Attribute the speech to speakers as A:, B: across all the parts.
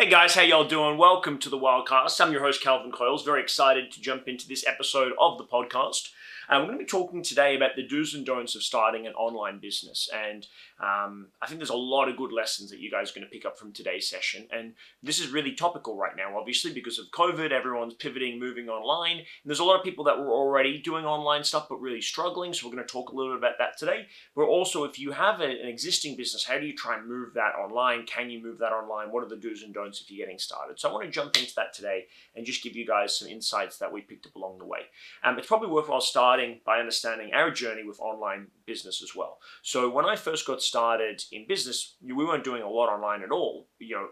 A: Hey guys, how y'all doing? Welcome to the Wildcast. I'm your host, Calvin Coyles. Very excited to jump into this episode of the podcast. We're going to be talking today about the do's and don'ts of starting an online business. And I think there's a lot of good lessons that you guys are going to pick up from today's session. And this is really topical right now, obviously, because of COVID. Everyone's pivoting, moving online. And there's a lot of people that were already doing online stuff, but really struggling. So we're going to talk a little bit about that today. But also, if you have an existing business, how do you try and move that online? Can you move that online? What are the do's and don'ts if you're getting started? So I want to jump into that today and just give you guys some insights that we picked up along the way. It's probably worthwhile starting by understanding our journey with online business as well. So when I first got started in business, we weren't doing a lot online at all.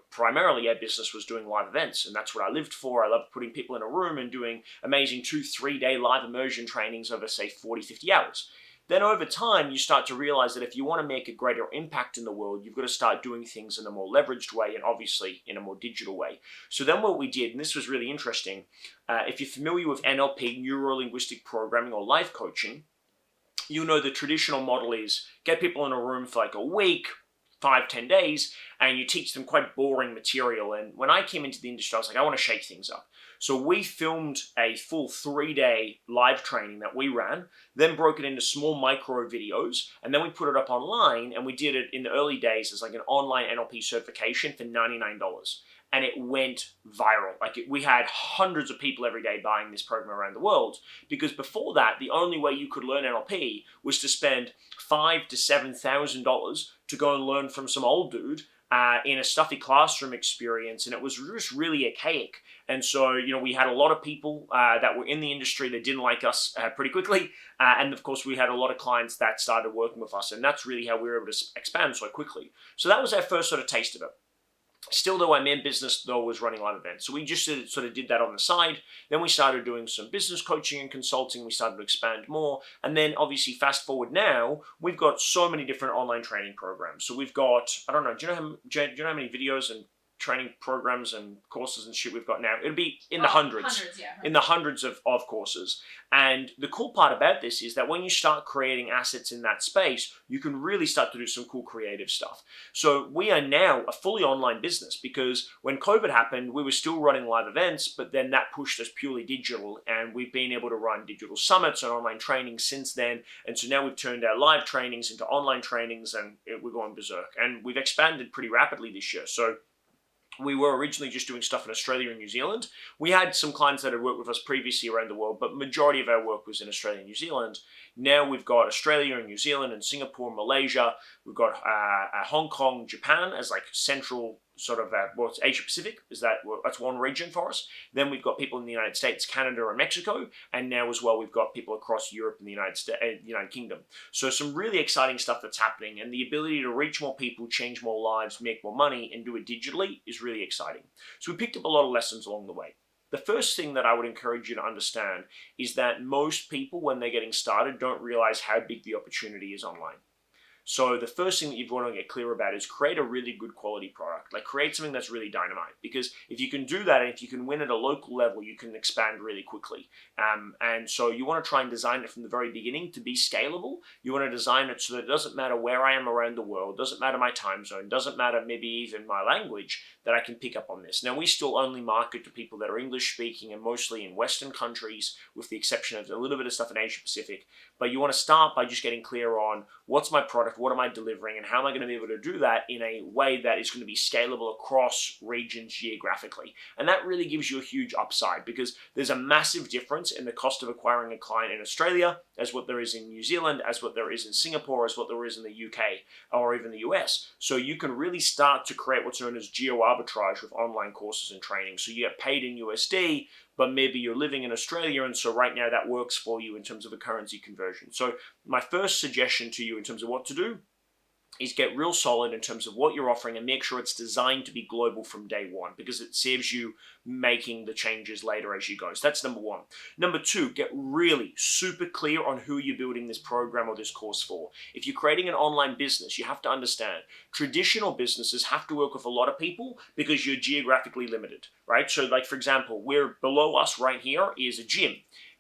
A: Primarily our business was doing live events, and that's what I lived for. I loved putting people in a room and doing amazing 2-3 day live immersion trainings over, say, 40-50 hours. Then over time, you start to realize that if you want to make a greater impact in the world, you've got to start doing things in a more leveraged way and obviously in a more digital way. So then what we did, and this was really interesting, if you're familiar with NLP, Neuro-Linguistic Programming, or life coaching, you know the traditional model is get people in a room for like a week, 5-10 days, and you teach them quite boring material. And when I came into the industry, I was like, I want to shake things up. So we filmed a full 3-day live training that we ran, then broke it into small micro videos, and then we put it up online, and we did it in the early days as like an online NLP certification for $99. And it went viral. We had hundreds of people every day buying this program around the world, because before that, the only way you could learn NLP was to spend $5,000 to $7,000 to go and learn from some old dude in a stuffy classroom experience, and it was just really archaic. And so, we had a lot of people that were in the industry that didn't like us pretty quickly, and of course, we had a lot of clients that started working with us, and that's really how we were able to expand so quickly. So that was our first sort of taste of it. Still, though, our main business, though, was running live events. So we just sort of did that on the side. Then we started doing some business coaching and consulting. We started to expand more. And then, obviously, fast forward now, we've got so many different online training programs. So we've got, I don't know, do you know how many videos and training programs and courses and shit we've got now? It'll be in the hundreds. In the hundreds of courses. And the cool part about this is that when you start creating assets in that space, you can really start to do some cool creative stuff. So we are now a fully online business, because when COVID happened, we were still running live events, but then that pushed us purely digital, and we've been able to run digital summits and online trainings since then. And so now we've turned our live trainings into online trainings, and we're going berserk. And we've expanded pretty rapidly this year. So we were originally just doing stuff in Australia and New Zealand. We had some clients that had worked with us previously around the world, but majority of our work was in Australia and New Zealand. Now we've got Australia and New Zealand and Singapore, Malaysia. We've got Hong Kong, Japan as like central sort of, Asia Pacific, that's one region for us. Then we've got people in the United States, Canada, and Mexico. And now as well, we've got people across Europe and the United Kingdom. So some really exciting stuff that's happening, and the ability to reach more people, change more lives, make more money, and do it digitally is really exciting. So we picked up a lot of lessons along the way. The first thing that I would encourage you to understand is that most people, when they're getting started, don't realize how big the opportunity is online. So the first thing that you've got to get clear about is create a really good quality product. Like, create something that's really dynamite, because if you can do that, and if you can win at a local level, you can expand really quickly. And so you want to try and design it from the very beginning to be scalable. You want to design it so that it doesn't matter where I am around the world, doesn't matter my time zone, doesn't matter maybe even my language, that I can pick up on this. Now, we still only market to people that are English speaking and mostly in Western countries, with the exception of a little bit of stuff in Asia Pacific. But you want to start by just getting clear on what's my product, what am I delivering, and how am I going to be able to do that in a way that is going to be scalable across regions geographically. And that really gives you a huge upside, because there's a massive difference in the cost of acquiring a client in Australia as what there is in New Zealand, as what there is in Singapore, as what there is in the UK or even the US. So you can really start to create what's known as geo arbitrage with online courses and training. So you get paid in USD, but maybe you're living in Australia, and so right now that works for you in terms of a currency conversion. So my first suggestion to you in terms of what to do is get real solid in terms of what you're offering, and make sure it's designed to be global from day one, because it saves you making the changes later as you go. So that's number one. Number two, get really super clear on who you're building this program or this course for. If you're creating an online business, you have to understand traditional businesses have to work with a lot of people because you're geographically limited, right? So like, for example, below us right here is a gym.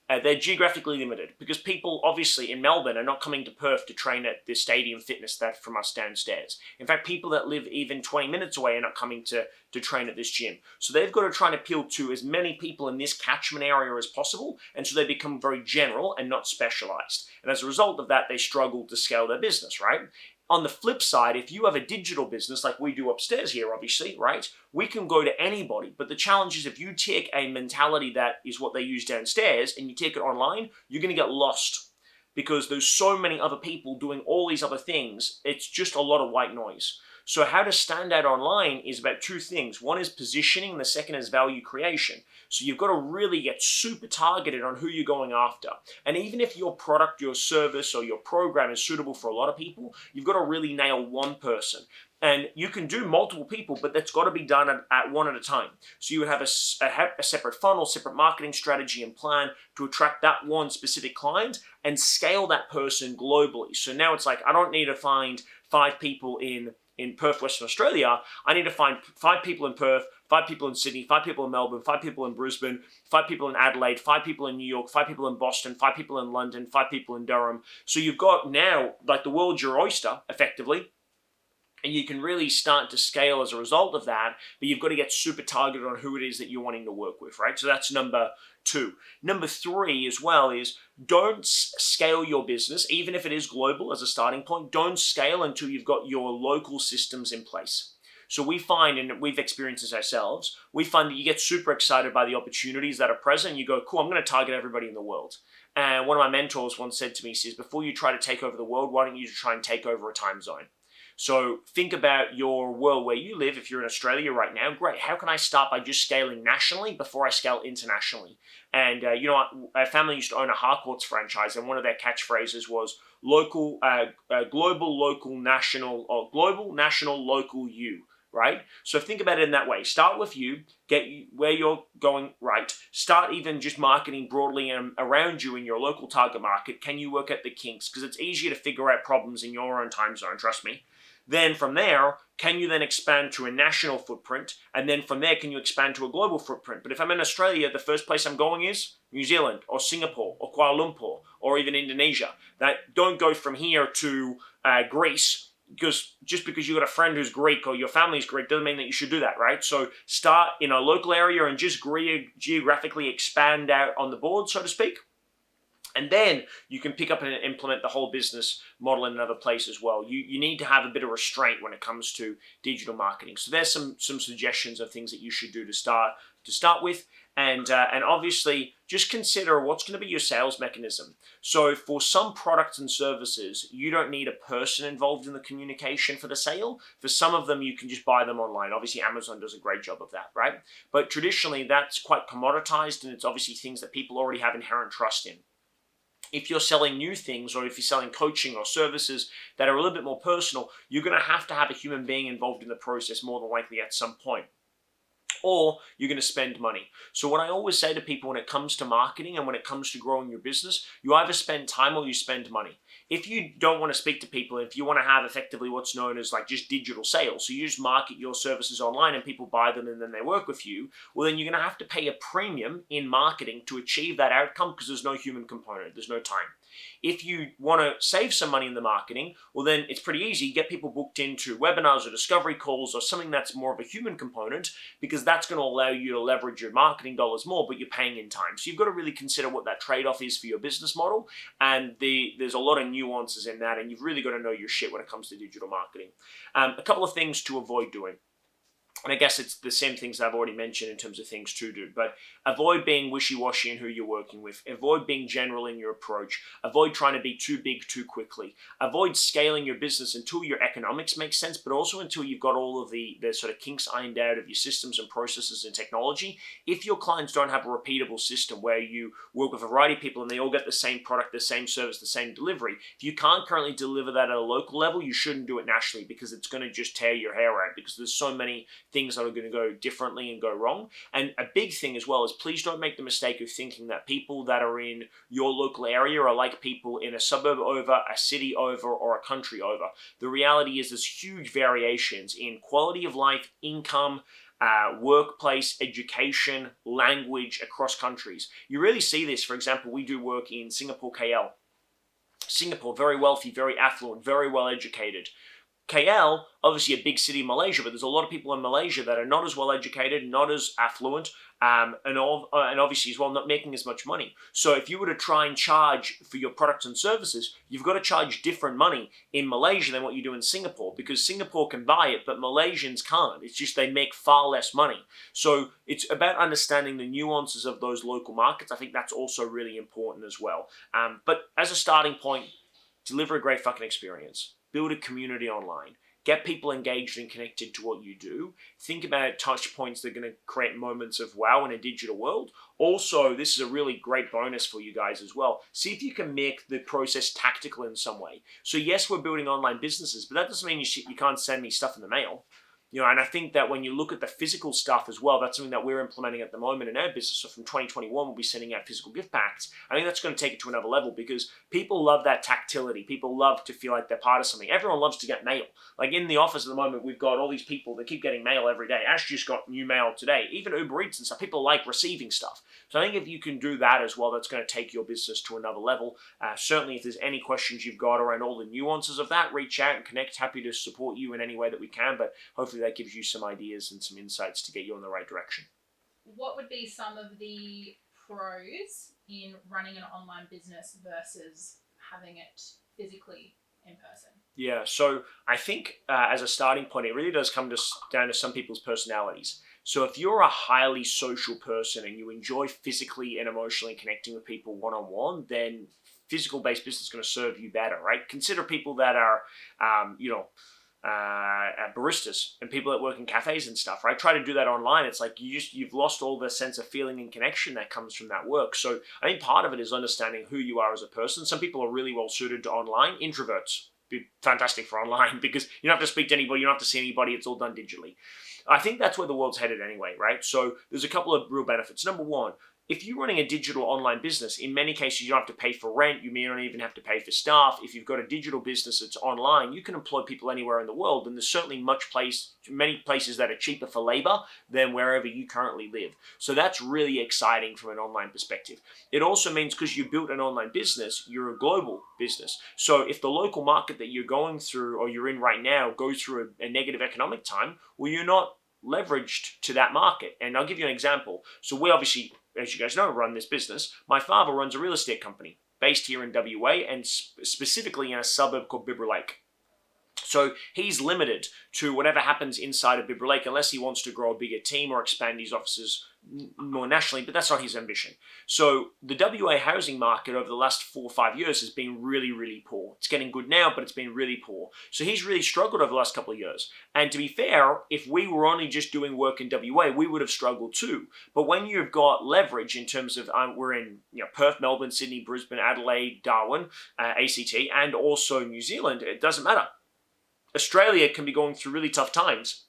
A: they're geographically limited because people obviously in Melbourne are not coming to Perth to train at the Stadium Fitness that from us downstairs. In fact, people that live even 20 minutes away are not coming to train at this gym. So they've got to try and appeal to as many people in this catchment area as possible, and so they become very general and not specialized. And as a result of that, they struggle to scale their business, right? On the flip side, if you have a digital business like we do upstairs here, obviously, right, we can go to anybody. But the challenge is if you take a mentality that is what they use downstairs and you take it online, you're going to get lost because there's so many other people doing all these other things. It's just a lot of white noise. So how to stand out online is about two things. One is positioning, and the second is value creation. So you've got to really get super targeted on who you're going after. And even if your product, your service, or your program is suitable for a lot of people, you've got to really nail one person. And you can do multiple people, but that's got to be done at one at a time. So you would have a separate funnel, separate marketing strategy and plan to attract that one specific client and scale that person globally. So now it's like, I don't need to find 5 people in Perth, Western Australia. I need to find 5 people in Perth, 5 people in Sydney, 5 people in Melbourne, 5 people in Brisbane, 5 people in Adelaide, 5 people in New York, 5 people in Boston, 5 people in London, 5 people in Durham. So you've got now, like, the world's your oyster, effectively. And you can really start to scale as a result of that, but you've got to get super targeted on who it is that you're wanting to work with, right? So that's number 2. Number 3 as well is don't scale your business, even if it is global as a starting point, don't scale until you've got your local systems in place. So we find, and we've experienced this ourselves, we find that you get super excited by the opportunities that are present and you go, cool, I'm going to target everybody in the world. And one of my mentors once said to me, he says, before you try to take over the world, why don't you try and take over a time zone? So think about your world where you live. If you're in Australia right now, great. How can I start by just scaling nationally before I scale internationally? And you know what? Our family used to own a Harcourts franchise, and one of their catchphrases was local, global, local, national, or global, national, local, you. Right? So think about it in that way. Start with you, get you where you're going right. Start even just marketing broadly around you in your local target market. Can you work at the kinks? Because it's easier to figure out problems in your own time zone, trust me. Then from there, can you then expand to a national footprint? And then from there, can you expand to a global footprint? But if I'm in Australia, the first place I'm going is New Zealand or Singapore or Kuala Lumpur or even Indonesia. Don't go from here to Greece, because just because you got a friend who's Greek or your family's Greek doesn't mean that you should do that, right? So start in a local area and just geographically expand out on the board, so to speak. And then you can pick up and implement the whole business model in another place as well. You need to have a bit of restraint when it comes to digital marketing. So there's some suggestions of things that you should do to start with. And obviously, just consider what's going to be your sales mechanism. So for some products and services, you don't need a person involved in the communication for the sale. For some of them, you can just buy them online. Obviously, Amazon does a great job of that, right? But traditionally, that's quite commoditized, and it's obviously things that people already have inherent trust in. If you're selling new things or if you're selling coaching or services that are a little bit more personal, you're going to have a human being involved in the process more than likely at some point. Or you're going to spend money. So what I always say to people when it comes to marketing and when it comes to growing your business, you either spend time or you spend money. If you don't want to speak to people, if you want to have effectively what's known as like just digital sales, so you just market your services online and people buy them and then they work with you, well then you're going to have to pay a premium in marketing to achieve that outcome because there's no human component, there's no time. If you want to save some money in the marketing, well then it's pretty easy. Get people booked into webinars or discovery calls or something that's more of a human component because that's going to allow you to leverage your marketing dollars more, but you're paying in time. So you've got to really consider what that trade-off is for your business model, and there's a lot of nuances in that, and you've really got to know your shit when it comes to digital marketing. A couple of things to avoid doing. And I guess it's the same things that I've already mentioned in terms of things to do, but avoid being wishy-washy in who you're working with. Avoid being general in your approach. Avoid trying to be too big too quickly. Avoid scaling your business until your economics make sense, but also until you've got all of the sort of kinks ironed out of your systems and processes and technology. If your clients don't have a repeatable system where you work with a variety of people and they all get the same product, the same service, the same delivery, if you can't currently deliver that at a local level, you shouldn't do it nationally because it's going to just tear your hair out because there's so many things that are going to go differently and go wrong. And a big thing as well is please don't make the mistake of thinking that people that are in your local area are like people in a suburb over, a city over, or a country over. The reality is there's huge variations in quality of life, income, workplace, education, language across countries. You really see this. For example, we do work in Singapore, KL. Singapore, very wealthy, very affluent, very well educated. KL, obviously a big city in Malaysia, but there's a lot of people in Malaysia that are not as well educated, not as affluent, and obviously as well not making as much money. So if you were to try and charge for your products and services, you've got to charge different money in Malaysia than what you do in Singapore, because Singapore can buy it, but Malaysians can't. It's just they make far less money. So it's about understanding the nuances of those local markets. I think that's also really important as well. But as a starting point, deliver a great fucking experience. Build a community online. Get people engaged and connected to what you do. Think about touch points that are going to create moments of wow in a digital world. Also, this is a really great bonus for you guys as well. See if you can make the process tactical in some way. So yes, we're building online businesses, but that doesn't mean you can't send me stuff in the mail. And I think that when you look at the physical stuff as well, that's something that we're implementing at the moment in our business. So from 2021, we'll be sending out physical gift packs. I think that's going to take it to another level because people love that tactility. People love to feel like they're part of something. Everyone loves to get mail. Like in the office at the moment, we've got all these people that keep getting mail every day. Ash just got new mail today. Even Uber Eats and stuff. People like receiving stuff. So I think if you can do that as well, that's going to take your business to another level. Certainly, if there's any questions you've got around all the nuances of that, reach out and connect. Happy to support you in any way that we can. But hopefully that gives you some ideas and some insights to get you in the right direction.
B: What would be some of the pros in running an online business versus having it physically in person?
A: Yeah, so I think as a starting point, it really does come down to some people's personalities. So if you're a highly social person and you enjoy physically and emotionally connecting with people one-on-one, then physical-based business is going to serve you better, right? Consider people that are, baristas and people that work in cafes and stuff, right? Try to do that online. It's like you've lost all the sense of feeling and connection that comes from that work. So I think part of it is understanding who you are as a person. Some people are really well suited to online. Introverts be fantastic for online because you don't have to speak to anybody, you don't have to see anybody, it's all done digitally. I think that's where the world's headed anyway, right? So there's a couple of real benefits. Number one, if you're running a digital online business, in many cases, you don't have to pay for rent. You may not even have to pay for staff. If you've got a digital business that's online, you can employ people anywhere in the world. And there's certainly many places that are cheaper for labor than wherever you currently live. So that's really exciting from an online perspective. It also means because you built an online business, you're a global business. So if the local market that you're going through or you're in right now goes through a negative economic time, well, you're not leveraged to that market. And I'll give you an example. So we obviously, as you guys know, run this business. My father runs a real estate company based here in WA and specifically in a suburb called Bibra Lake. So he's limited to whatever happens inside of Bibra Lake unless he wants to grow a bigger team or expand his offices more nationally, but that's not his ambition. So the WA housing market over the last 4 or 5 years has been really, really poor. It's getting good now, but it's been really poor. So he's really struggled over the last couple of years. And to be fair, if we were only just doing work in WA, we would have struggled too. But when you've got leverage in terms of, we're in Perth, Melbourne, Sydney, Brisbane, Adelaide, Darwin, ACT, and also New Zealand, it doesn't matter. Australia can be going through really tough times.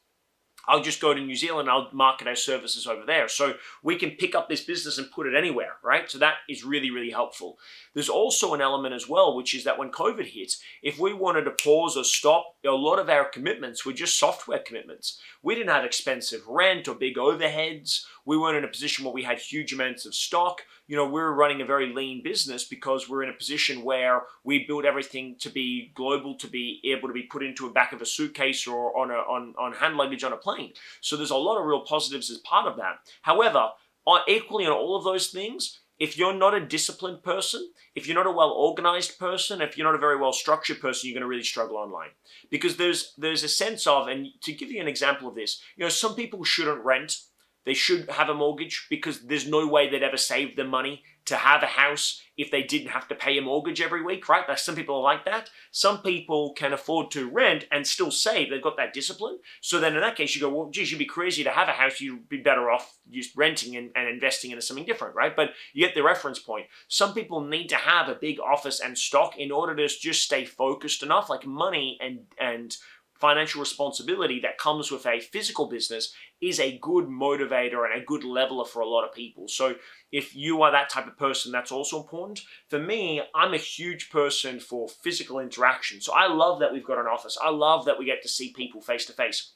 A: I'll just go to New Zealand, I'll market our services over there. So we can pick up this business and put it anywhere, right? So that is really, really helpful. There's also an element as well, which is that when COVID hit, if we wanted to pause or stop, a lot of our commitments were just software commitments. We didn't have expensive rent or big overheads. We weren't in a position where we had huge amounts of stock. We're running a very lean business because we're in a position where we built everything to be global, to be able to be put into the back of a suitcase or on hand luggage on a plane. So there's a lot of real positives as part of that. However, equally on all of those things, if you're not a disciplined person, if you're not a well-organized person, if you're not a very well-structured person, you're going to really struggle online. Because there's a sense of, and to give you an example of this, some people shouldn't rent. They should have a mortgage because there's no way they'd ever save the money to have a house if they didn't have to pay a mortgage every week, right? Some people are like that. Some people can afford to rent and still save. They've got that discipline. So then in that case, you go, well, geez, you'd be crazy to have a house. You'd be better off just renting and investing into something different, right? But you get the reference point. Some people need to have a big office and stock in order to just stay focused enough, like money and financial responsibility that comes with a physical business is a good motivator and a good leveler for a lot of people. So if you are that type of person, that's also important. For me, I'm a huge person for physical interaction. So I love that we've got an office. I love that we get to see people face to face.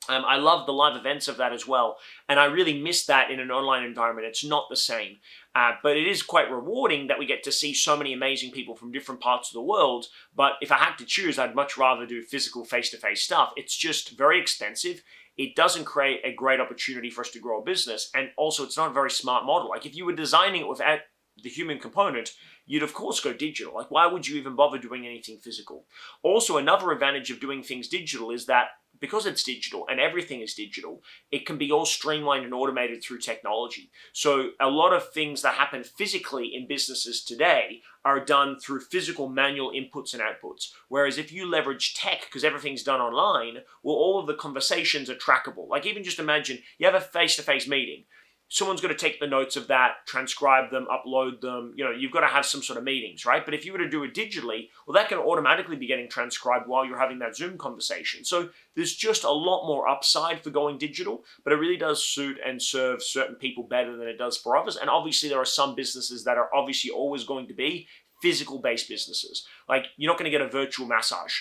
A: I love the live events of that as well, and I really miss that in an online environment. It's not the same, but it is quite rewarding that we get to see so many amazing people from different parts of the world. But if I had to choose, I'd much rather do physical face-to-face stuff. It's just very expensive. It doesn't create a great opportunity for us to grow a business, and also it's not a very smart model. Like if you were designing it without the human component, you'd of course go digital. Like why would you even bother doing anything physical? Also, another advantage of doing things digital is that because it's digital and everything is digital, it can be all streamlined and automated through technology. So a lot of things that happen physically in businesses today are done through physical manual inputs and outputs. Whereas if you leverage tech, because everything's done online, well, all of the conversations are trackable. Like even just imagine you have a face-to-face meeting. Someone's got to take the notes of that, transcribe them, upload them. You've got to have some sort of meetings, right? But if you were to do it digitally, well, that can automatically be getting transcribed while you're having that Zoom conversation. So there's just a lot more upside for going digital, but it really does suit and serve certain people better than it does for others. And obviously there are some businesses that are obviously always going to be physical-based businesses. Like you're not going to get a virtual massage.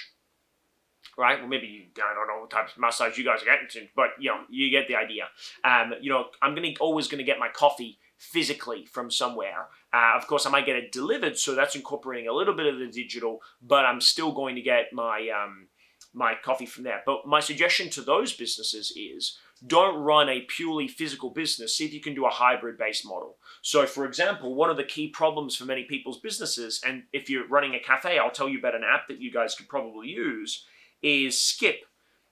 A: Right? Well, maybe I don't know what type of massage you guys are getting to, but you get the idea. I'm always going to get my coffee physically from somewhere. Of course, I might get it delivered, so that's incorporating a little bit of the digital, but I'm still going to get my my coffee from there. But my suggestion to those businesses is don't run a purely physical business. See if you can do a hybrid-based model. So, for example, one of the key problems for many people's businesses, and if you're running a cafe, I'll tell you about an app that you guys could probably use, is Skip.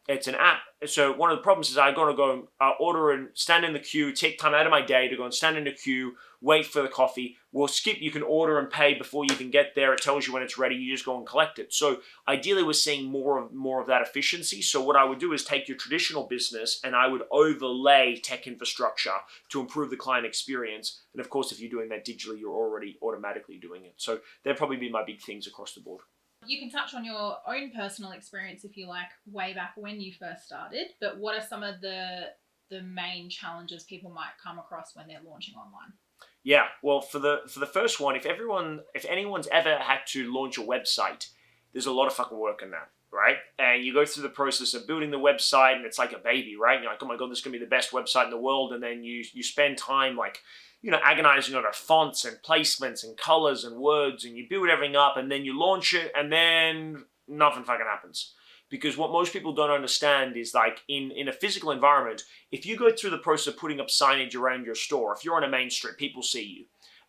A: It's an app. So one of the problems is I got to go order and stand in the queue, take time out of my day to go and stand in the queue, wait for the coffee. Well, Skip, you can order and pay before you even get there. It tells you when it's ready. You just go and collect it. So ideally, we're seeing more of that efficiency. So what I would do is take your traditional business and I would overlay tech infrastructure to improve the client experience. And of course, if you're doing that digitally, you're already automatically doing it. So they'd probably be my big things across the board.
B: You can touch on your own personal experience if you like, way back when you first started, but what are some of the main challenges people might come across when they're launching online?
A: Yeah, well, for the first one, if anyone's ever had to launch a website, there's a lot of fucking work in that, right? And you go through the process of building the website, and it's like a baby, right? You're like, oh my god, this is gonna be the best website in the world, and then you spend time agonizing over fonts and placements and colors and words, and you build everything up, and then you launch it, and then nothing fucking happens. Because what most people don't understand is like in a physical environment, if you go through the process of putting up signage around your store, if you're on a main street, people see you,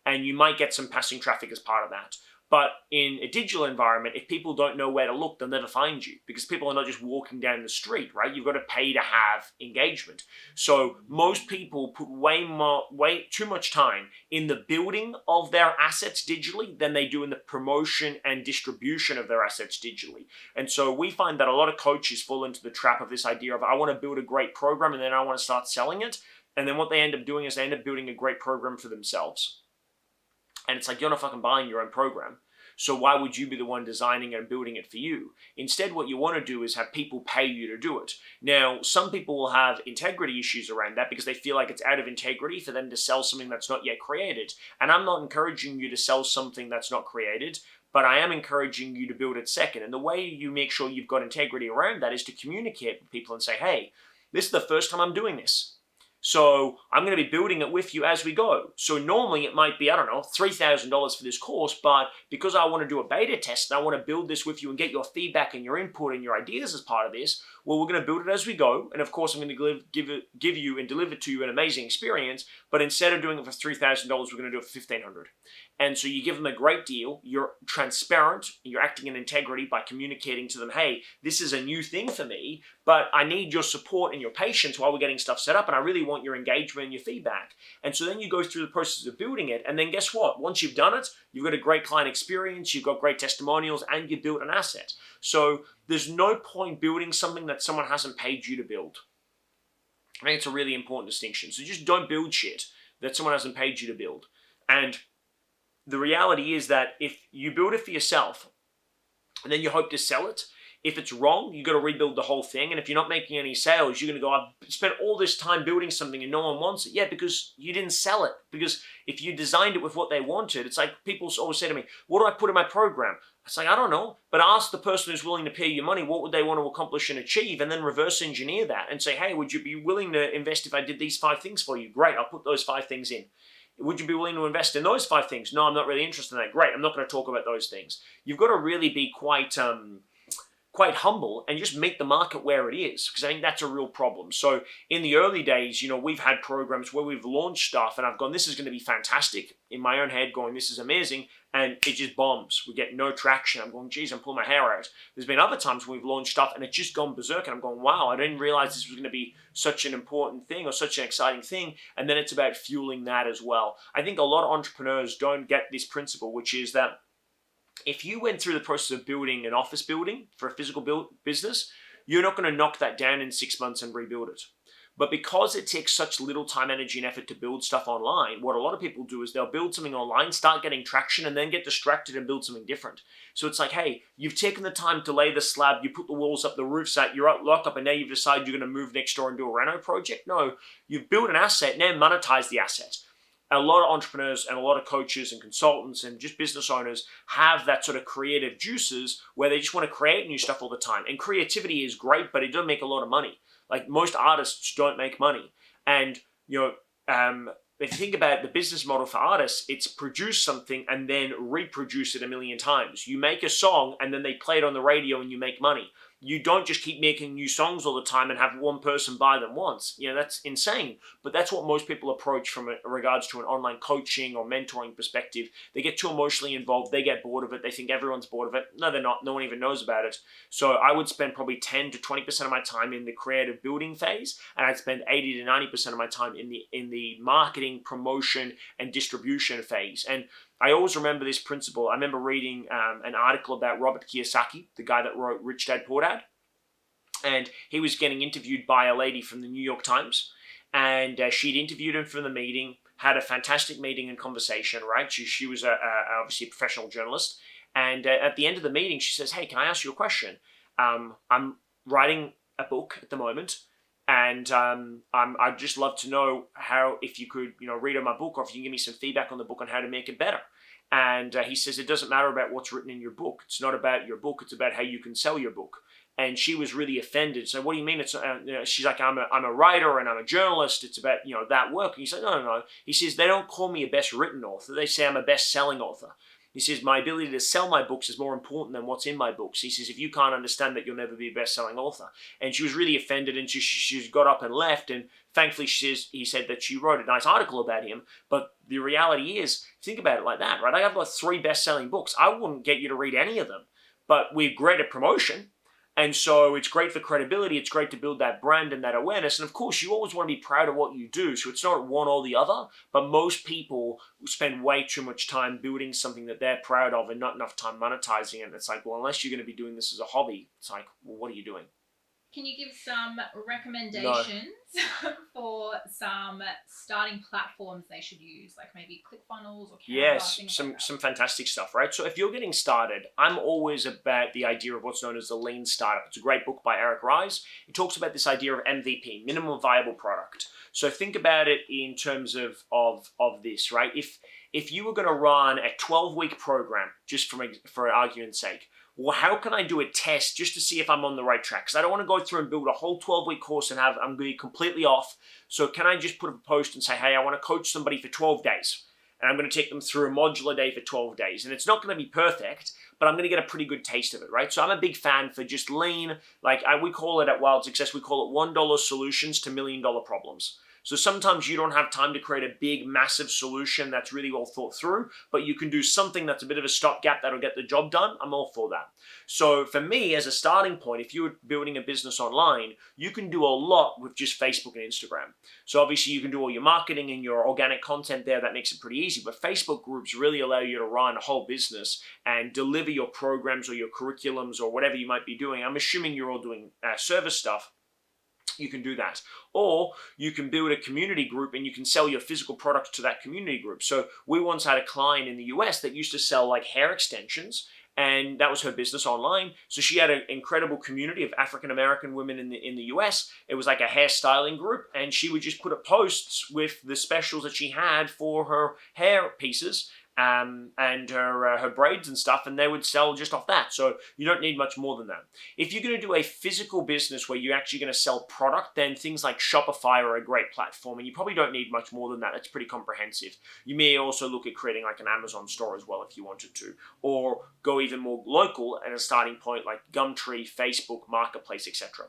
A: and you might get some passing traffic as part of that. But in a digital environment, if people don't know where to look, they'll never find you because people are not just walking down the street, right? You've got to pay to have engagement. So most people put way too much time in the building of their assets digitally than they do in the promotion and distribution of their assets digitally. And so we find that a lot of coaches fall into the trap of this idea of I want to build a great program and then I want to start selling it. And then what they end up doing is they end up building a great program for themselves. And it's like, you're not fucking buying your own program. So why would you be the one designing it and building it for you? Instead, what you want to do is have people pay you to do it. Now, some people will have integrity issues around that because they feel like it's out of integrity for them to sell something that's not yet created. And I'm not encouraging you to sell something that's not created, but I am encouraging you to build it second. And the way you make sure you've got integrity around that is to communicate with people and say, hey, this is the first time I'm doing this. So I'm going to be building it with you as we go. So normally it might be, I don't know, $3,000 for this course, but because I want to do a beta test and I want to build this with you and get your feedback and your input and your ideas as part of this, well, we're going to build it as we go. And of course, I'm going to give you and deliver to you an amazing experience. But instead of doing it for $3,000, we're going to do it for $1,500. And so you give them a great deal. You're transparent. You're acting in integrity by communicating to them, hey, this is a new thing for me, but I need your support and your patience while we're getting stuff set up. And I really want your engagement and your feedback. And so then you go through the process of building it. And then guess what? Once you've done it, you've got a great client experience, you've got great testimonials, and you've built an asset. So there's no point building something that someone hasn't paid you to build. I think it's a really important distinction. So just don't build shit that someone hasn't paid you to build. And the reality is that if you build it for yourself and then you hope to sell it, if it's wrong, you got to rebuild the whole thing. And if you're not making any sales, you're going to go, I've spent all this time building something and no one wants it. Yeah, because you didn't sell it. Because if you designed it with what they wanted, it's like people always say to me, what do I put in my program? It's like, I don't know. But ask the person who's willing to pay you money, what would they want to accomplish and achieve? And then reverse engineer that and say, hey, would you be willing to invest if I did these 5 things for you? Great, I'll put those 5 things in. Would you be willing to invest in those 5 things? No, I'm not really interested in that. Great, I'm not going to talk about those things. You've got to really be quite humble and just meet the market where it is, because I think that's a real problem. So in the early days, we've had programs where we've launched stuff and I've gone, this is going to be fantastic, in my own head going, this is amazing, and it just bombs. We get no traction. I'm going, geez, I'm pulling my hair out. There's been other times when we've launched stuff and it's just gone berserk and I'm going, wow, I didn't realize this was going to be such an important thing or such an exciting thing. And then it's about fueling that as well. I think a lot of entrepreneurs don't get this principle, which is that if you went through the process of building an office building for a physical business, you're not going to knock that down in 6 months and rebuild it. But because it takes such little time, energy, and effort to build stuff online, what a lot of people do is they'll build something online, start getting traction, and then get distracted and build something different. So it's like, hey, you've taken the time to lay the slab, you put the walls up, the roof's out, you're locked up, and now you've decided you're going to move next door and do a reno project. No, you've built an asset, now monetize the asset. A lot of entrepreneurs and a lot of coaches and consultants and just business owners have that sort of creative juices where they just want to create new stuff all the time. And creativity is great, but it doesn't make a lot of money. Like most artists don't make money. And, if you think about the business model for artists, it's produce something and then reproduce it a million times. You make a song and then they play it on the radio and you make money. You don't just keep making new songs all the time and have one person buy them once. That's insane. But that's what most people approach from regards to an online coaching or mentoring perspective. They get too emotionally involved. They get bored of it. They think everyone's bored of it. No, they're not. No one even knows about it. So I would spend probably 10 to 20% of my time in the creative building phase, and I'd spend 80 to 90% of my time in the marketing, promotion, and distribution phase. And I always remember this principle. I remember reading an article about Robert Kiyosaki, the guy that wrote Rich Dad Poor Dad. And he was getting interviewed by a lady from the New York Times. And she'd interviewed him for the meeting, had a fantastic meeting and conversation, right? She was obviously a professional journalist. And at the end of the meeting, she says, hey, can I ask you a question? I'm writing a book at the moment. And I'd just love to know how, if you could, read on my book, or if you can give me some feedback on the book on how to make it better. And he says, it doesn't matter about what's written in your book. It's not about your book. It's about how you can sell your book. And she was really offended. So what do you mean? It's she's like, I'm a writer and I'm a journalist. It's about, that work. And he's like, no. He says, they don't call me a best written author. They say I'm a best selling author. He says, my ability to sell my books is more important than what's in my books. He says, if you can't understand that, you'll never be a best-selling author. And she was really offended, and she got up and left. And thankfully, he said that she wrote a nice article about him. But the reality is, think about it like that, right? I have like 3 best-selling books. I wouldn't get you to read any of them. But we're great at promotion. And so it's great for credibility. It's great to build that brand and that awareness. And of course, you always want to be proud of what you do. So it's not one or the other. But most people spend way too much time building something that they're proud of and not enough time monetizing it. And it's like, well, unless you're going to be doing this as a hobby, it's like, well, what are you doing?
B: Can you give some recommendations for some starting platforms they should use, like maybe ClickFunnels or Canva?
A: Yes, some fantastic stuff, right? So if you're getting started, I'm always about the idea of what's known as the lean startup. It's a great book by Eric Ries. It talks about this idea of MVP, minimum viable product. So think about it in terms of this, right? If you were going to run a 12-week program, just for argument's sake, well, how can I do a test just to see if I'm on the right track? Because I don't want to go through and build a whole 12-week course and I'm going to be completely off. So can I just put up a post and say, hey, I want to coach somebody for 12 days. And I'm going to take them through a modular day for 12 days. And it's not going to be perfect, but I'm going to get a pretty good taste of it, right? So I'm a big fan for just lean. We call it at Wild Success, we call it $1 solutions to $1 million problems. So sometimes you don't have time to create a big, massive solution that's really well thought through, but you can do something that's a bit of a stopgap that'll get the job done. I'm all for that. So for me, as a starting point, if you're building a business online, you can do a lot with just Facebook and Instagram. So obviously you can do all your marketing and your organic content there. That makes it pretty easy. But Facebook groups really allow you to run a whole business and deliver your programs or your curriculums or whatever you might be doing. I'm assuming you're all doing service stuff. You can do that. Or you can build a community group and you can sell your physical products to that community group. So we once had a client in the US that used to sell like hair extensions, and that was her business online. So she had an incredible community of African-American women in the US. It was like a hairstyling group, and she would just put up posts with the specials that she had for her hair pieces, and her braids and stuff, and they would sell just off that. So you don't need much more than that. If you're going to do a physical business where you're actually going to sell product, then things like Shopify are a great platform, and you probably don't need much more than that. It's pretty comprehensive. You may also look at creating like an Amazon store as well if you wanted to, or go even more local and a starting point like Gumtree, Facebook, Marketplace, etc.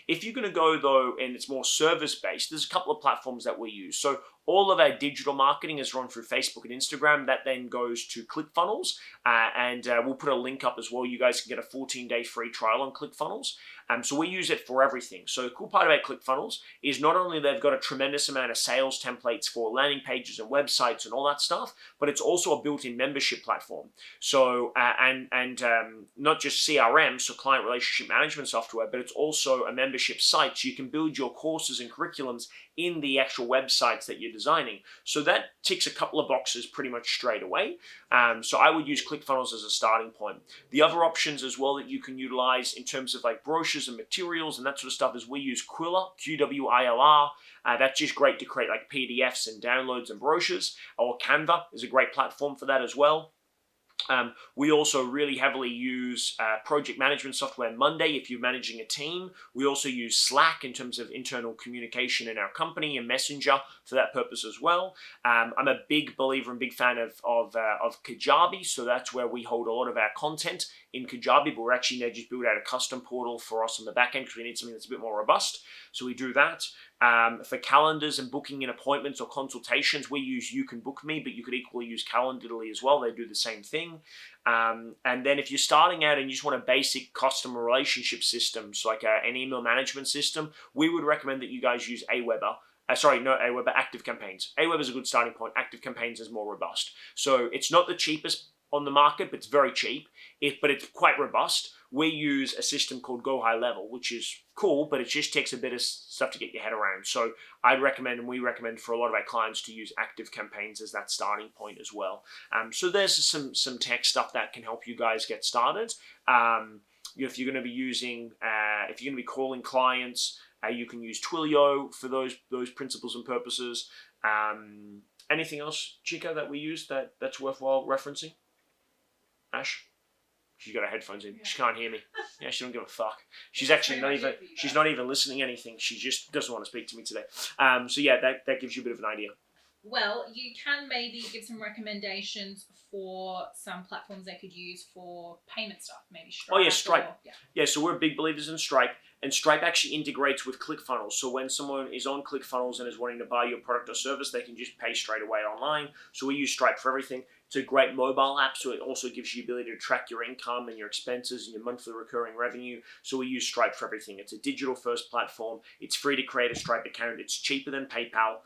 A: If you're going to go though and it's more service based, there's a couple of platforms that we use. So all of our digital marketing is run through Facebook and Instagram. That then goes to ClickFunnels, and we'll put a link up as well. You guys can get a 14-day free trial on ClickFunnels. So we use it for everything. So the cool part about ClickFunnels is not only they've got a tremendous amount of sales templates for landing pages and websites and all that stuff, but it's also a built-in membership platform. So and not just CRM, so client relationship management software, but it's also a membership site. So you can build your courses and curriculums in the actual websites that you're designing. So that ticks a couple of boxes pretty much straight away. So I would use ClickFunnels as a starting point. The other options as well that you can utilize in terms of like brochures and materials and that sort of stuff is we use Quilla, QWILR. That's just great to create like PDFs and downloads and brochures, or Canva is a great platform for that as well. We also really heavily use project management software Monday if you're managing a team. We also use Slack in terms of internal communication in our company, and Messenger for that purpose as well. I'm a big believer and big fan of Kajabi, so that's where we hold a lot of our content in Kajabi, but we're actually now just build out a custom portal for us on the back end because we need something that's a bit more robust. So we do that. For calendars and booking in appointments or consultations, we use You Can Book Me, but you could equally use Calendly as well. They do the same thing. And then if you're starting out and you just want a basic customer relationship system, so like an email management system, we would recommend that you guys use Aweber. Aweber, Active Campaigns. Aweber is a good starting point. Active Campaigns is more robust. So it's not the cheapest on the market, but it's very cheap, but it's quite robust. We use a system called Go High Level, which is cool, but it just takes a bit of stuff to get your head around. So I'd recommend, and we recommend for a lot of our clients, to use Active Campaigns as that starting point as well. So there's some tech stuff that can help you guys get started. If you're going to be using, if you're going to be calling clients, you can use Twilio for those principles and purposes. Anything else, Chica, that we use that's worthwhile referencing? Ash? She's got her headphones in. Yeah. She can't hear me. Yeah, she don't give a fuck. She's actually she's not even listening to anything. She just doesn't want to speak to me today. So yeah, that gives you a bit of an idea.
B: Well, you can maybe give some recommendations for some platforms they could use for payment stuff, maybe Stripe.
A: Oh yeah, Stripe. Yeah, so we're big believers in Stripe, and Stripe actually integrates with ClickFunnels. So when someone is on ClickFunnels and is wanting to buy your product or service, they can just pay straight away online. So we use Stripe for everything. It's a great mobile app, so it also gives you the ability to track your income and your expenses and your monthly recurring revenue. So we use Stripe for everything. It's a digital-first platform. It's free to create a Stripe account. It's cheaper than PayPal.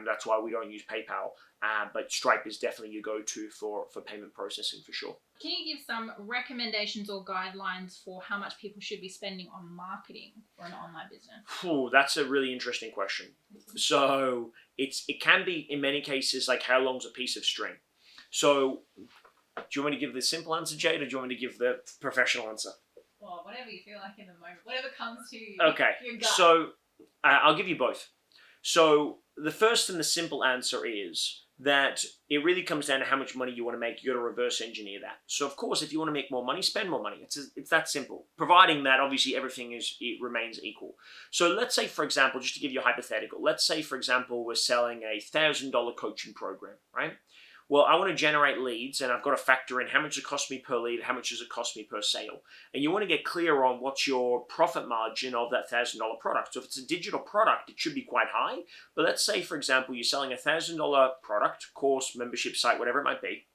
A: That's why we don't use PayPal. But Stripe is definitely your go-to for payment processing for sure.
B: Can you give some recommendations or guidelines for how much people should be spending on marketing for an online business?
A: Oh, that's a really interesting question. So it can be, in many cases, like how long's a piece of string? So do you want me to give the simple answer, Jade, or do you want me to give the professional answer?
B: Well, whatever you feel like in the moment. Whatever comes to
A: okay.
B: Your gut.
A: So I'll give you both. So the first and the simple answer is that it really comes down to how much money you want to make. You got to reverse engineer that. So of course, if you want to make more money, spend more money. It's that simple. Providing that obviously everything remains equal. So let's say, for example, just to give you a hypothetical, let's say, for example, we're selling a $1,000 coaching program, right? Well, I want to generate leads, and I've got to factor in how much it costs me per lead, how much does it cost me per sale. And you want to get clear on what's your profit margin of that $1,000 product. So if it's a digital product, it should be quite high. But let's say, for example, you're selling a $1,000 product, course, membership site, whatever it might be,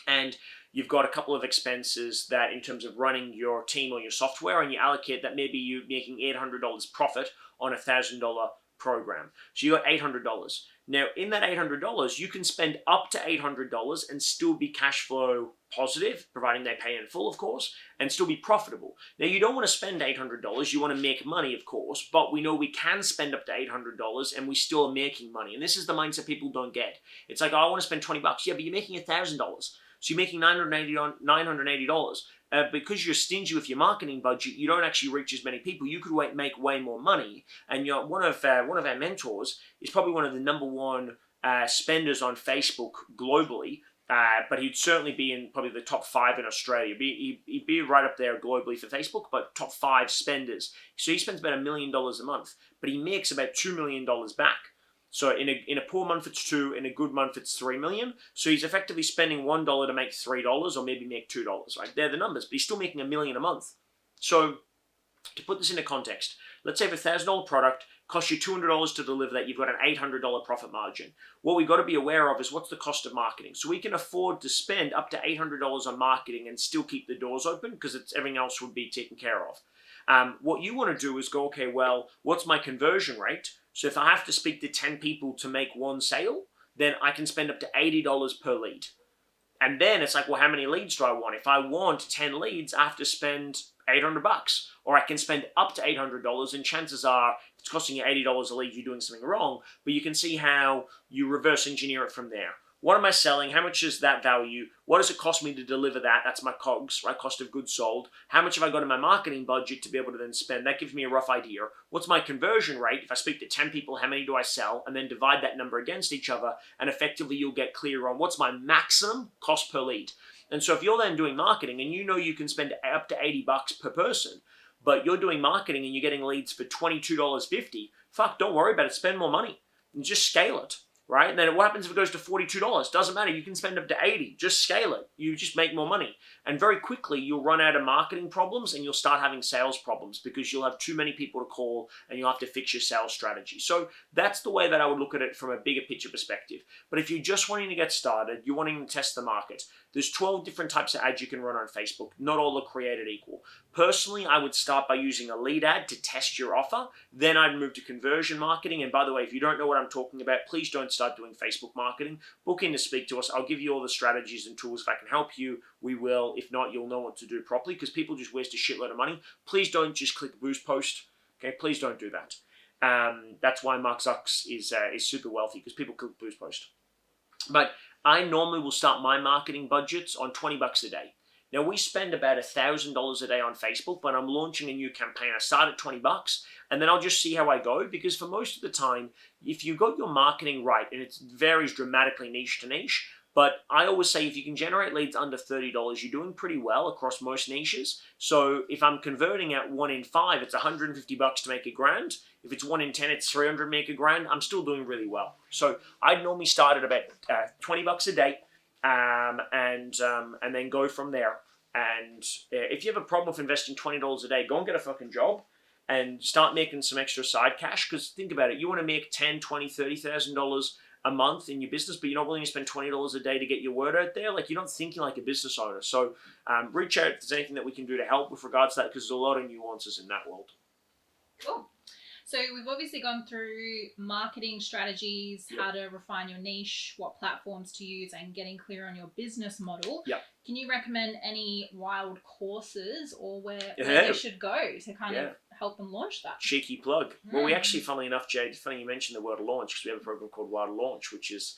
A: and you've got a couple of expenses that in terms of running your team or your software, and you allocate that maybe you're making $800 profit on a $1,000 program. So you got $800. Now, in that $800, you can spend up to $800 and still be cash flow positive, providing they pay in full, of course, and still be profitable. Now, you don't want to spend $800. You want to make money, of course, but we know we can spend up to $800 and we still are making money. And this is the mindset people don't get. It's like, oh, I want to spend $20. Yeah, but you're making $1,000. So you're making $980. Because you're stingy with your marketing budget, you don't actually reach as many people. You could make way more money. And one of our mentors is probably one of the number one spenders on Facebook globally. But he'd certainly be in probably the top 5 in Australia. He'd be right up there globally for Facebook, but top 5 spenders. So he spends about $1 million a month, but he makes about $2 million back. So in a poor month it's 2, in a good month it's 3 million. So he's effectively spending $1 to make $3, or maybe make $2. Right, they're the numbers, but he's still making $1 million a month. So to put this into context, let's say if a $1,000 product costs you $200 to deliver that, you've got an $800 profit margin. What we've got to be aware of is what's the cost of marketing. So we can afford to spend up to $800 on marketing and still keep the doors open because everything else would be taken care of. What you want to do is go, okay, well, what's my conversion rate? So if I have to speak to 10 people to make one sale, then I can spend up to $80 per lead. And then it's like, well, how many leads do I want? If I want 10 leads, I have to spend $800, or I can spend up to $800, and chances are if it's costing you $80 a lead, you're doing something wrong. But you can see how you reverse engineer it from there. What am I selling? How much is that value? What does it cost me to deliver that? That's my COGS, right? Cost of goods sold. How much have I got in my marketing budget to be able to then spend? That gives me a rough idea. What's my conversion rate? If I speak to 10 people, how many do I sell? And then divide that number against each other, and effectively you'll get clear on what's my maximum cost per lead. And so if you're then doing marketing and you know you can spend up to $80 per person, but you're doing marketing and you're getting leads for $22.50, don't worry about it. Spend more money and just scale it. Right? And then what happens if it goes to $42? Doesn't matter. You can spend up to $80. Just scale it. You just make more money. And very quickly, you'll run out of marketing problems and you'll start having sales problems because you'll have too many people to call and you'll have to fix your sales strategy. So that's the way that I would look at it from a bigger picture perspective. But if you're just wanting to get started, you're wanting to test the market, there's 12 different types of ads you can run on Facebook. Not all are created equal. Personally, I would start by using a lead ad to test your offer. Then I'd move to conversion marketing. And by the way, if you don't know what I'm talking about, please don't start doing Facebook marketing. Book in to speak to us. I'll give you all the strategies and tools. If I can help you, we will. If not, you'll know what to do properly because people just waste a shitload of money. Please don't just click boost post. Okay, please don't do that. That's why Mark Zucks is super wealthy because people click boost post. But I normally will start my marketing budgets on $20 a day. Now we spend about $1,000 a day on Facebook, but I'm launching a new campaign. I start at $20 and then I'll just see how I go because for most of the time, if you got your marketing right, and it varies dramatically niche to niche, but I always say if you can generate leads under $30, you're doing pretty well across most niches. So if I'm converting at 1 in 5, it's $150 to make $1,000. If it's 1 in 10, it's $300 to make $1,000. I'm still doing really well. So I'd normally start at about $20 a day, and then go from there. And if you have a problem with investing $20 a day, go and get a fucking job and start making some extra side cash. Because think about it, you want to make $10,000, $20,000, $30,000 a month in your business, but you're not willing to spend $20 a day to get your word out there. Like, you're not thinking like a business owner. So reach out if there's anything that we can do to help with regards to that, because there's a lot of nuances in that world.
B: Cool. So we've obviously gone through marketing strategies, how to refine your niche, what platforms to use, and getting clear on your business model.
A: Yep.
B: Can you recommend any wild courses or where they should go to kind of help them launch that?
A: Cheeky plug. Well, we actually, funnily enough, Jade, funny you mentioned the word launch, because we have a program called Wild Launch, which is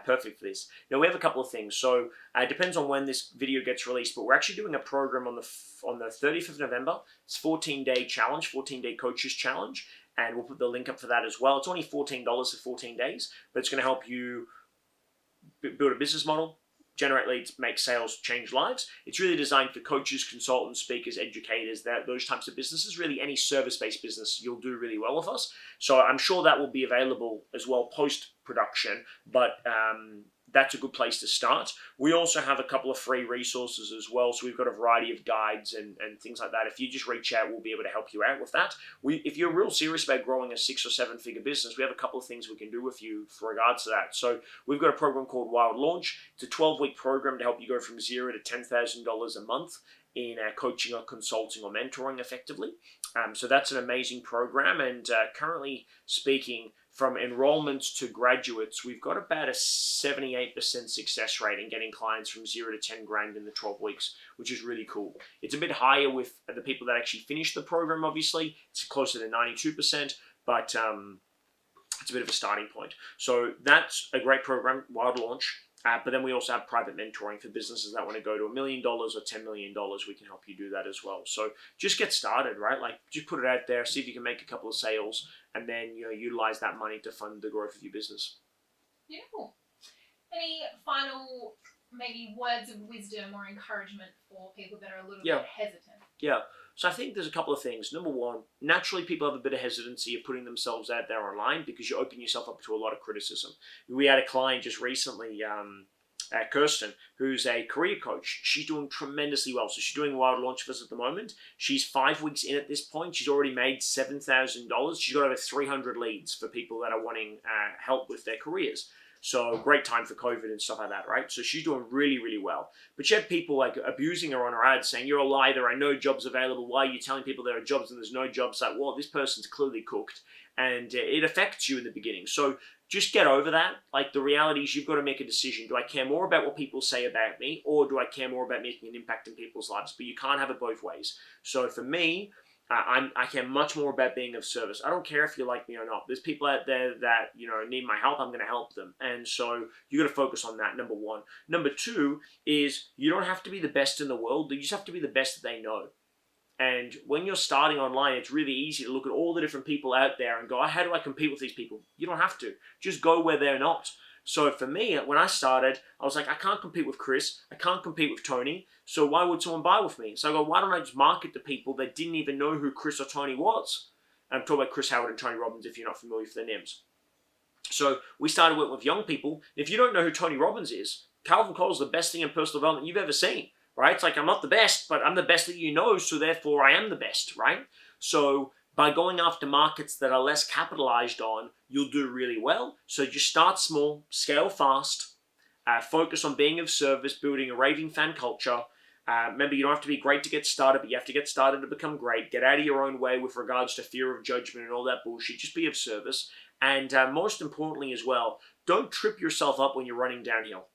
A: perfect for this. Now, we have a couple of things. So it depends on when this video gets released, but we're actually doing a program on the 30th of November. It's a 14-day challenge, 14-day coaches challenge. And we'll put the link up for that as well. It's only $14 for 14 days, but it's going to help you build a business model, generate leads, make sales, change lives. It's really designed for coaches, consultants, speakers, educators, those types of businesses. Really, any service-based business, you'll do really well with us. So I'm sure that will be available as well post-production, but that's a good place to start. We also have a couple of free resources as well. So we've got a variety of guides and things like that. If you just reach out, we'll be able to help you out with that. If you're real serious about growing a 6 or 7 figure business, we have a couple of things we can do with you for regards to that. So we've got a program called Wild Launch. It's a 12-week program to help you go from $0 to $10,000 a month in coaching or consulting or mentoring effectively. So that's an amazing program. And currently speaking, from enrollments to graduates, we've got about a 78% success rate in getting clients from $0 to $10,000 in the 12 weeks, which is really cool. It's a bit higher with the people that actually finish the program, obviously. It's closer to 92%, but it's a bit of a starting point. So that's a great program, Wild Launch. But then we also have private mentoring for businesses that want to go to $1 million or $10 million. We can help you do that as well. So just get started, right? Like just put it out there, see if you can make a couple of sales, and then utilize that money to fund the growth of your business.
B: Beautiful. Any final maybe words of wisdom or encouragement for people that are a little bit hesitant?
A: Yeah. So I think there's a couple of things. Number one, naturally people have a bit of hesitancy of putting themselves out there online because you open yourself up to a lot of criticism. We had a client just recently, Kirsten, who's a career coach. She's doing tremendously well. So she's doing wild launch with us at the moment. She's 5 weeks in at this point. She's already made $7,000. She's got over 300 leads for people that are wanting help with their careers. So great time for COVID and stuff like that, right? So she's doing really, really well. But she had people like abusing her on her ads saying, you're a liar, there are no jobs available. Why are you telling people there are jobs and there's no jobs? Like, well, this person's clearly cooked. And it affects you in the beginning. So just get over that. Like the reality is you've got to make a decision. Do I care more about what people say about me or do I care more about making an impact in people's lives? But you can't have it both ways. So for me, I care much more about being of service. I don't care if you like me or not. There's people out there that need my help. I'm going to help them, and so you got to focus on that. Number one. Number two is you don't have to be the best in the world. You just have to be the best that they know. And when you're starting online, it's really easy to look at all the different people out there and go, how do I compete with these people? You don't have to. Just go where they're not. So for me, when I started, I was like, I can't compete with Chris. I can't compete with Tony. So why would someone buy with me? So I go, why don't I just market to people that didn't even know who Chris or Tony was? And I'm talking about Chris Howard and Tony Robbins if you're not familiar with their names. So we started working with young people. If you don't know who Tony Robbins is, Calvin Coyle is the best thing in personal development you've ever seen, right? It's like, I'm not the best, but I'm the best that you know, so therefore I am the best, right? So by going after markets that are less capitalized on, you'll do really well. So just start small, scale fast, focus on being of service, building a raving fan culture. Remember, you don't have to be great to get started, but you have to get started to become great. Get out of your own way with regards to fear of judgment and all that bullshit. Just be of service. And most importantly as well, don't trip yourself up when you're running downhill.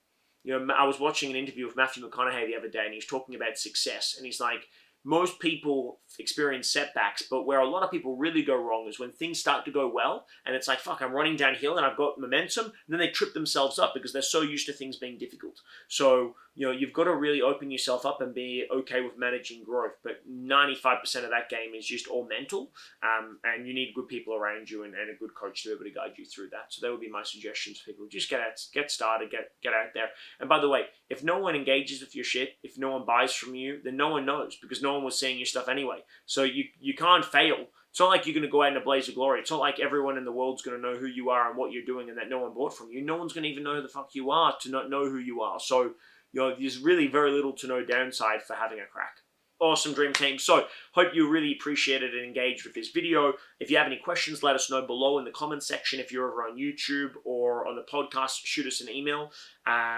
A: I was watching an interview with Matthew McConaughey the other day, and he's talking about success. And he's like, most people experience setbacks, but where a lot of people really go wrong is when things start to go well, and it's like, fuck, I'm running downhill and I've got momentum, and then they trip themselves up because they're so used to things being difficult. So, you've got to really open yourself up and be okay with managing growth, but 95% of that game is just all mental, and you need good people around you and a good coach to be able to guide you through that. So that would be my suggestions for people. Just get started, get out there. And by the way, if no one engages with your shit, if no one buys from you, then no one knows because no one was seeing your stuff anyway. So you can't fail. It's not like you're going to go out in a blaze of glory. It's not like everyone in the world's going to know who you are and what you're doing and that no one bought from you. No one's going to even know who the fuck you are to not know who you are. So, there's really very little to no downside for having a crack. Awesome, Dream Team. So, hope you really appreciated and engaged with this video. If you have any questions, let us know below in the comments section. If you're over on YouTube or on the podcast, shoot us an email.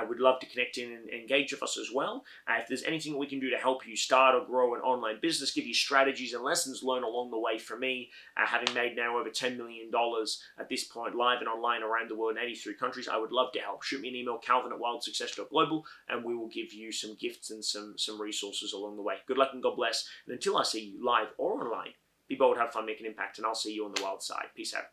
A: We'd love to connect in and engage with us as well. If there's anything we can do to help you start or grow an online business, give you strategies and lessons learned along the way from me, having made now over $10 million at this point, live and online around the world in 83 countries, I would love to help. Shoot me an email, calvin@wildsuccess.global, and we will give you some gifts and some resources along the way. Good luck and God bless. And until I see you live or online, be bold, have fun, make an impact, and I'll see you on the wild side. Peace out.